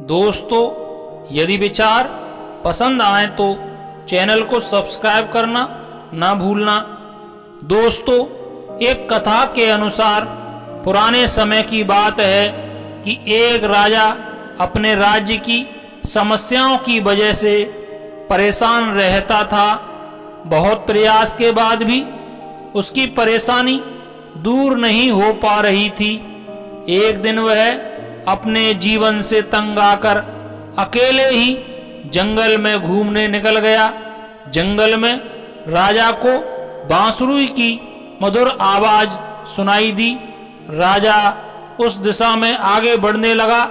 दोस्तों, यदि विचार पसंद आए तो चैनल को सब्सक्राइब करना ना भूलना। दोस्तों, एक कथा के अनुसार पुराने समय की बात है कि एक राजा अपने राज्य की समस्याओं की वजह से परेशान रहता था। बहुत प्रयास के बाद भी उसकी परेशानी दूर नहीं हो पा रही थी। एक दिन वह अपने जीवन से तंग आकर अकेले ही जंगल में घूमने निकल गया। जंगल में राजा को बांसुरी की मधुर आवाज सुनाई दी। राजा उस दिशा में आगे बढ़ने लगा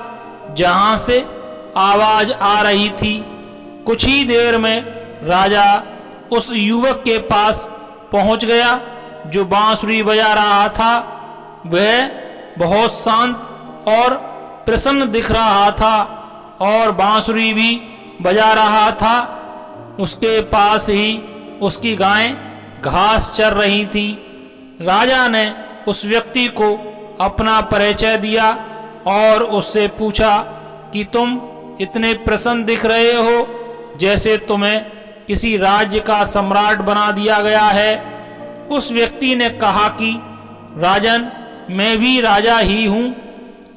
जहां से आवाज आ रही थी। कुछ ही देर में राजा उस युवक के पास पहुंच गया जो बांसुरी बजा रहा था। वह बहुत शांत और प्रसन्न दिख रहा था और बांसुरी भी बजा रहा था। उसके पास ही उसकी गायें घास चर रही थी। राजा ने उस व्यक्ति को अपना परिचय दिया और उससे पूछा कि तुम इतने प्रसन्न दिख रहे हो जैसे तुम्हें किसी राज्य का सम्राट बना दिया गया है। उस व्यक्ति ने कहा कि राजन, मैं भी राजा ही हूँ,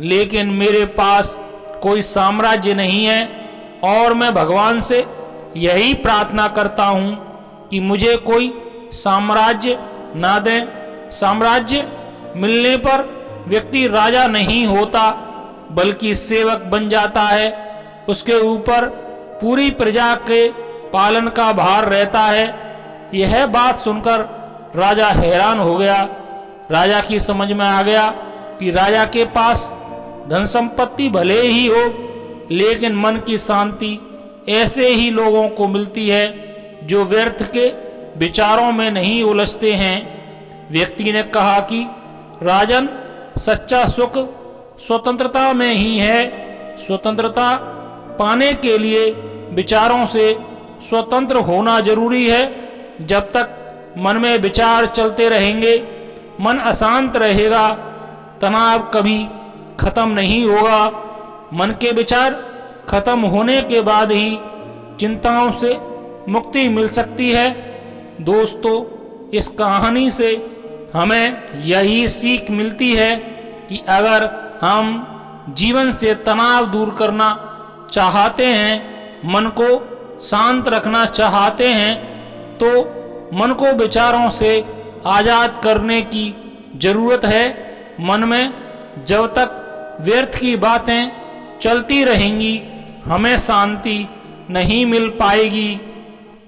लेकिन मेरे पास कोई साम्राज्य नहीं है और मैं भगवान से यही प्रार्थना करता हूँ कि मुझे कोई साम्राज्य ना दें। साम्राज्य मिलने पर व्यक्ति राजा नहीं होता बल्कि सेवक बन जाता है। उसके ऊपर पूरी प्रजा के पालन का भार रहता है। यह बात सुनकर राजा हैरान हो गया। राजा की समझ में आ गया कि राजा के पास धन संपत्ति भले ही हो, लेकिन मन की शांति ऐसे ही लोगों को मिलती है जो व्यर्थ के विचारों में नहीं उलझते हैं। व्यक्ति ने कहा कि राजन, सच्चा सुख स्वतंत्रता में ही है। स्वतंत्रता पाने के लिए विचारों से स्वतंत्र होना जरूरी है। जब तक मन में विचार चलते रहेंगे, मन अशांत रहेगा, तनाव कभी खत्म नहीं होगा। मन के विचार खत्म होने के बाद ही चिंताओं से मुक्ति मिल सकती है। दोस्तों, इस कहानी से हमें यही सीख मिलती है कि अगर हम जीवन से तनाव दूर करना चाहते हैं, मन को शांत रखना चाहते हैं, तो मन को विचारों से आज़ाद करने की जरूरत है। मन में जब तक व्यर्थ की बातें चलती रहेंगी, हमें शांति नहीं मिल पाएगी।